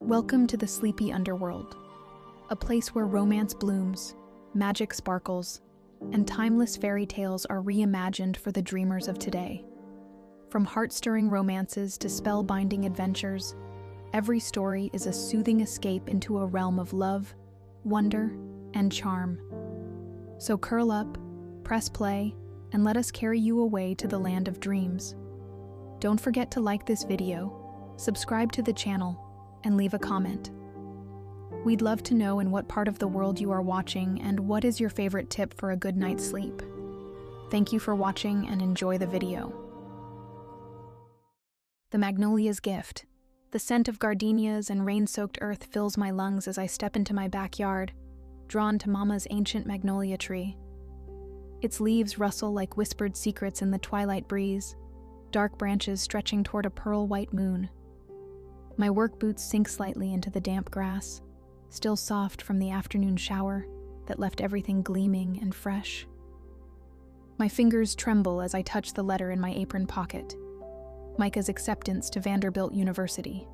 Welcome to the sleepy underworld, a place where romance blooms, magic sparkles, and timeless fairy tales are reimagined for the dreamers of today. From heart-stirring romances to spellbinding adventures, every story is a soothing escape into a realm of love, wonder, and charm. So curl up, press play, and let us carry you away to the land of dreams. Don't forget to like this video, subscribe to the channel, and leave a comment. We'd love to know in what part of the world you are watching and what is your favorite tip for a good night's sleep. Thank you for watching and enjoy the video. The Magnolia's Gift. The scent of gardenias and rain-soaked earth fills my lungs as I step into my backyard, drawn to Mama's ancient magnolia tree. Its leaves rustle like whispered secrets in the twilight breeze, dark branches stretching toward a pearl-white moon. My work boots sink slightly into the damp grass, still soft from the afternoon shower that left everything gleaming and fresh. My fingers tremble as I touch the letter in my apron pocket, Micah's acceptance to Vanderbilt University.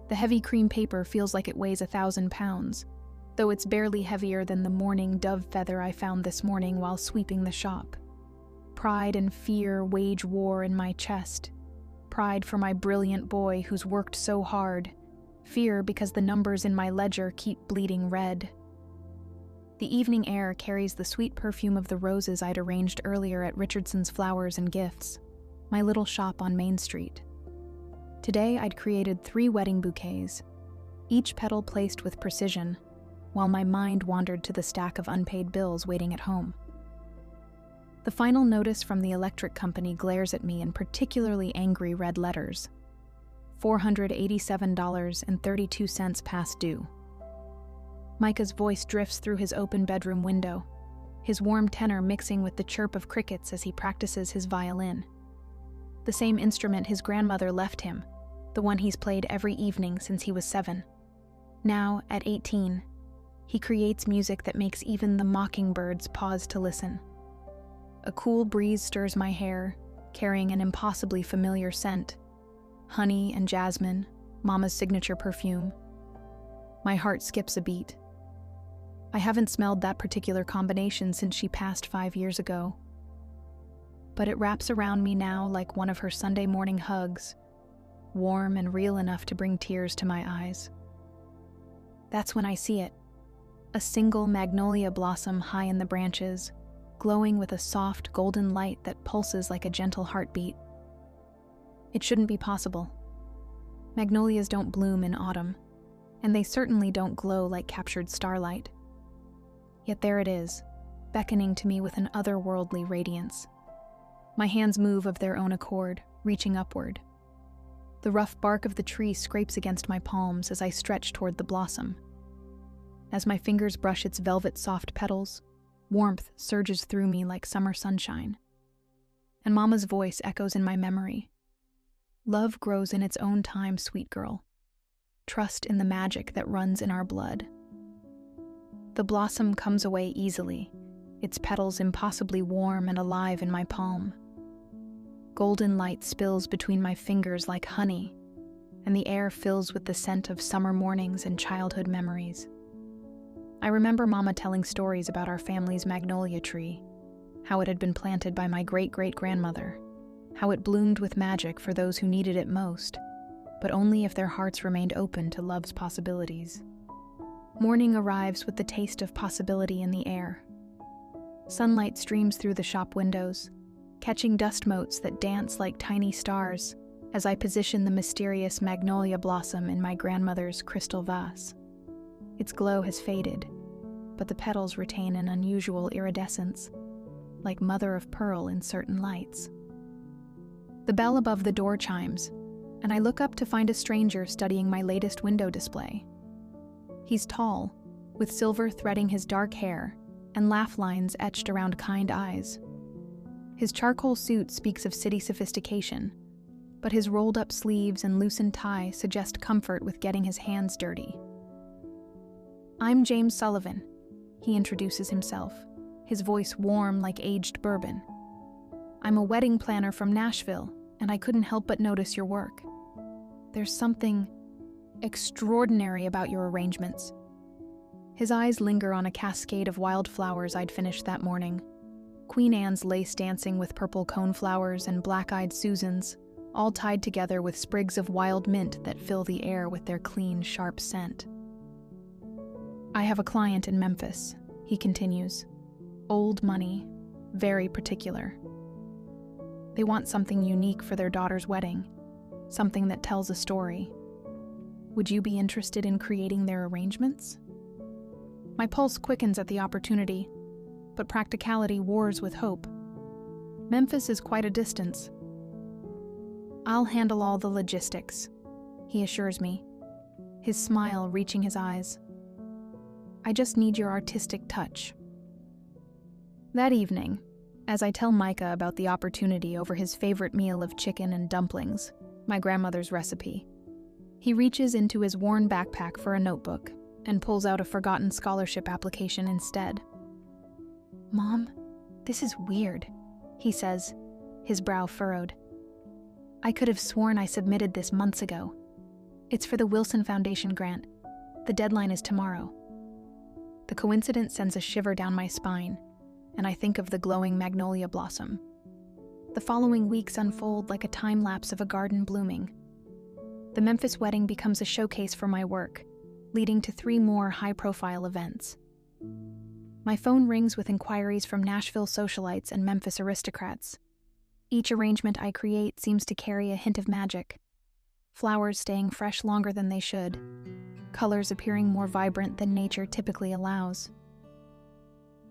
The heavy cream paper feels like it weighs 1,000 pounds, though it's barely heavier than the mourning dove feather I found this morning while sweeping the shop. Pride and fear wage war in my chest. Pride for my brilliant boy who's worked so hard. Fear because the numbers in my ledger keep bleeding red. The evening air carries the sweet perfume of the roses I'd arranged earlier at Richardson's Flowers and Gifts, my little shop on Main Street. Today I'd created 3 wedding bouquets, each petal placed with precision, while my mind wandered to the stack of unpaid bills waiting at home. The final notice from the electric company glares at me in particularly angry red letters. $487.32 past due. Micah's voice drifts through his open bedroom window, his warm tenor mixing with the chirp of crickets as he practices his violin. The same instrument his grandmother left him, the one he's played every evening since he was 7. Now, at 18, he creates music that makes even the mockingbirds pause to listen. A cool breeze stirs my hair, carrying an impossibly familiar scent. Honey and jasmine, Mama's signature perfume. My heart skips a beat. I haven't smelled that particular combination since she passed 5 years ago. But it wraps around me now like one of her Sunday morning hugs, warm and real enough to bring tears to my eyes. That's when I see it. A single magnolia blossom high in the branches, glowing with a soft golden light that pulses like a gentle heartbeat. It shouldn't be possible. Magnolias don't bloom in autumn, and they certainly don't glow like captured starlight. Yet there it is, beckoning to me with an otherworldly radiance. My hands move of their own accord, reaching upward. The rough bark of the tree scrapes against my palms as I stretch toward the blossom. As my fingers brush its velvet soft petals, warmth surges through me like summer sunshine. And Mama's voice echoes in my memory. Love grows in its own time, sweet girl. Trust in the magic that runs in our blood. The blossom comes away easily, its petals impossibly warm and alive in my palm. Golden light spills between my fingers like honey, and the air fills with the scent of summer mornings and childhood memories. I remember Mama telling stories about our family's magnolia tree, how it had been planted by my great-great-grandmother, how it bloomed with magic for those who needed it most, but only if their hearts remained open to love's possibilities. Morning arrives with the taste of possibility in the air. Sunlight streams through the shop windows, catching dust motes that dance like tiny stars as I position the mysterious magnolia blossom in my grandmother's crystal vase. Its glow has faded, but the petals retain an unusual iridescence, like mother of pearl in certain lights. The bell above the door chimes, and I look up to find a stranger studying my latest window display. He's tall, with silver threading his dark hair and laugh lines etched around kind eyes. His charcoal suit speaks of city sophistication, but his rolled-up sleeves and loosened tie suggest comfort with getting his hands dirty. "I'm James Sullivan," he introduces himself, his voice warm like aged bourbon. "I'm a wedding planner from Nashville, and I couldn't help but notice your work. There's something extraordinary about your arrangements." His eyes linger on a cascade of wildflowers I'd finished that morning. Queen Anne's lace dancing with purple coneflowers and black-eyed Susans, all tied together with sprigs of wild mint that fill the air with their clean, sharp scent. "I have a client in Memphis," he continues. "Old money, very particular. They want something unique for their daughter's wedding, something that tells a story. Would you be interested in creating their arrangements?" My pulse quickens at the opportunity, but practicality wars with hope. Memphis is quite a distance. "I'll handle all the logistics," he assures me, his smile reaching his eyes. "I just need your artistic touch." That evening, as I tell Micah about the opportunity over his favorite meal of chicken and dumplings, my grandmother's recipe, he reaches into his worn backpack for a notebook and pulls out a forgotten scholarship application instead. "Mom, this is weird," he says, his brow furrowed. "I could have sworn I submitted this months ago. It's for the Wilson Foundation grant. The deadline is tomorrow." The coincidence sends a shiver down my spine, and I think of the glowing magnolia blossom. The following weeks unfold like a time lapse of a garden blooming. The Memphis wedding becomes a showcase for my work, leading to 3 more high-profile events. My phone rings with inquiries from Nashville socialites and Memphis aristocrats. Each arrangement I create seems to carry a hint of magic. Flowers staying fresh longer than they should, colors appearing more vibrant than nature typically allows.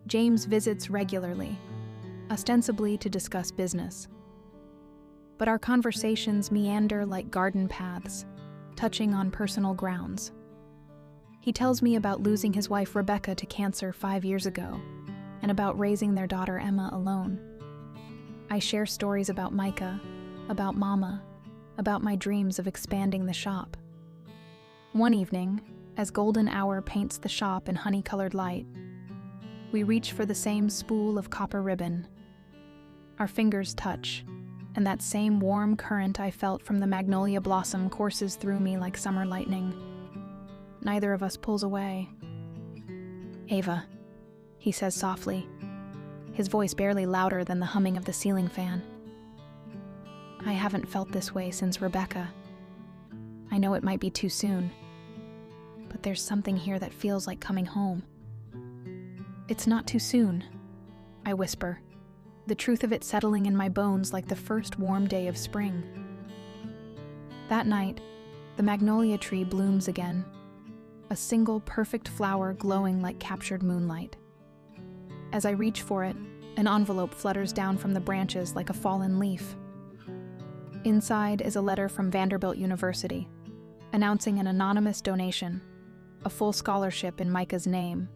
James visits regularly, ostensibly to discuss business. But our conversations meander like garden paths, touching on personal grounds. He tells me about losing his wife Rebecca to cancer 5 years ago, and about raising their daughter Emma alone. I share stories about Micah, about Mama, about my dreams of expanding the shop. One evening, as golden hour paints the shop in honey-colored light, we reach for the same spool of copper ribbon. Our fingers touch, and that same warm current I felt from the magnolia blossom courses through me like summer lightning. Neither of us pulls away. "Ava," he says softly, his voice barely louder than the humming of the ceiling fan. "I haven't felt this way since Rebecca. I know it might be too soon, but there's something here that feels like coming home." "It's not too soon," I whisper, the truth of it settling in my bones like the first warm day of spring. That night, the magnolia tree blooms again, a single perfect flower glowing like captured moonlight. As I reach for it, an envelope flutters down from the branches like a fallen leaf. Inside is a letter from Vanderbilt University, announcing an anonymous donation, a full scholarship in Micah's name.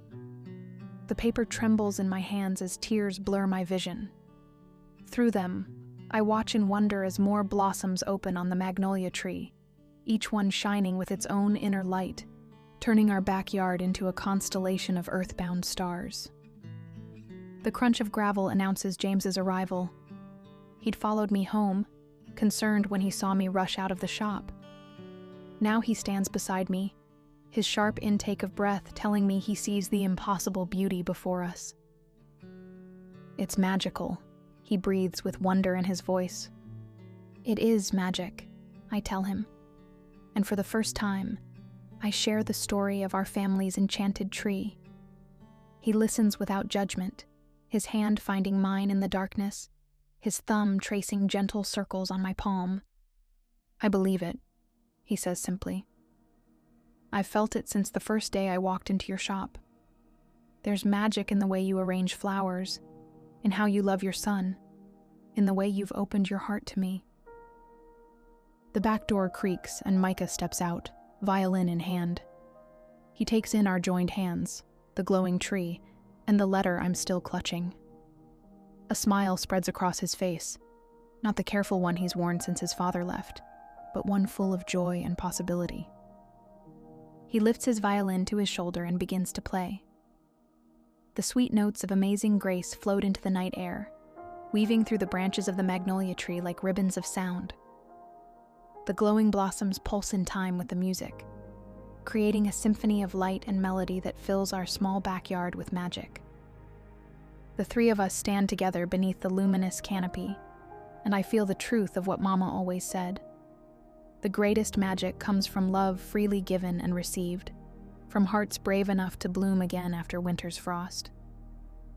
The paper trembles in my hands as tears blur my vision. Through them, I watch in wonder as more blossoms open on the magnolia tree, each one shining with its own inner light, turning our backyard into a constellation of earthbound stars. The crunch of gravel announces James's arrival. He'd followed me home, concerned when he saw me rush out of the shop. Now he stands beside me, his sharp intake of breath telling me he sees the impossible beauty before us. "It's magical," he breathes with wonder in his voice. "It is magic," I tell him. And for the first time, I share the story of our family's enchanted tree. He listens without judgment, his hand finding mine in the darkness, his thumb tracing gentle circles on my palm. "I believe it," he says simply. "I've felt it since the first day I walked into your shop. There's magic in the way you arrange flowers, in how you love your son, in the way you've opened your heart to me." The back door creaks and Micah steps out, violin in hand. He takes in our joined hands, the glowing tree, and the letter I'm still clutching. A smile spreads across his face, not the careful one he's worn since his father left, but one full of joy and possibility. He lifts his violin to his shoulder and begins to play. The sweet notes of amazing grace float into the night air, weaving through the branches of the magnolia tree like ribbons of sound. The glowing blossoms pulse in time with the music, creating a symphony of light and melody that fills our small backyard with magic. The three of us stand together beneath the luminous canopy, and I feel the truth of what Mama always said. The greatest magic comes from love freely given and received, from hearts brave enough to bloom again after winter's frost.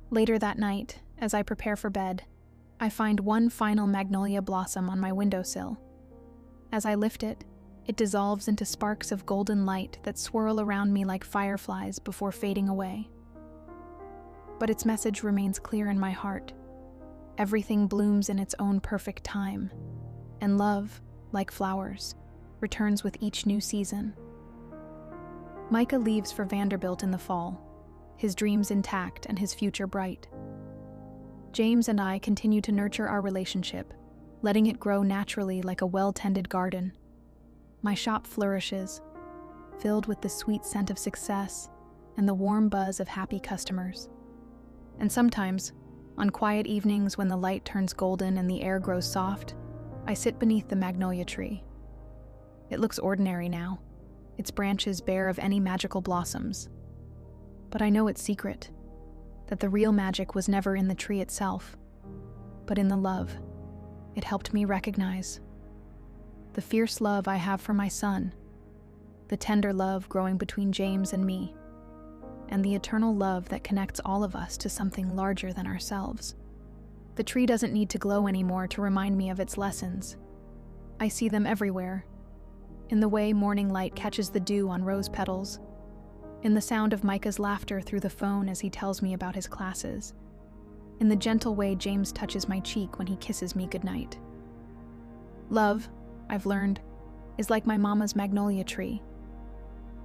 Later that night, as I prepare for bed, I find one final magnolia blossom on my windowsill. As I lift it, it dissolves into sparks of golden light that swirl around me like fireflies before fading away. But its message remains clear in my heart. Everything blooms in its own perfect time, and love, like flowers, returns with each new season. Micah leaves for Vanderbilt in the fall, his dreams intact and his future bright. James and I continue to nurture our relationship, letting it grow naturally like a well-tended garden. My shop flourishes, filled with the sweet scent of success and the warm buzz of happy customers. And sometimes, on quiet evenings when the light turns golden and the air grows soft, I sit beneath the magnolia tree. It looks ordinary now, its branches bare of any magical blossoms. But I know its secret, that the real magic was never in the tree itself, but in the love it helped me recognize. The fierce love I have for my son, the tender love growing between James and me, and the eternal love that connects all of us to something larger than ourselves. The tree doesn't need to glow anymore to remind me of its lessons. I see them everywhere, in the way morning light catches the dew on rose petals, in the sound of Micah's laughter through the phone as he tells me about his classes, in the gentle way James touches my cheek when he kisses me goodnight. Love, I've learned, is like my mama's magnolia tree.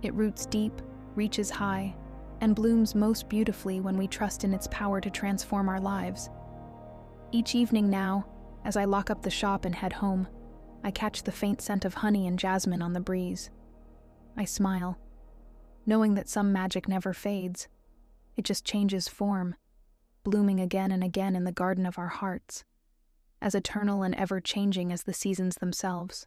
It roots deep, reaches high, and blooms most beautifully when we trust in its power to transform our lives. Each evening now, as I lock up the shop and head home, I catch the faint scent of honey and jasmine on the breeze. I smile, knowing that some magic never fades. It just changes form, blooming again and again in the garden of our hearts, as eternal and ever-changing as the seasons themselves.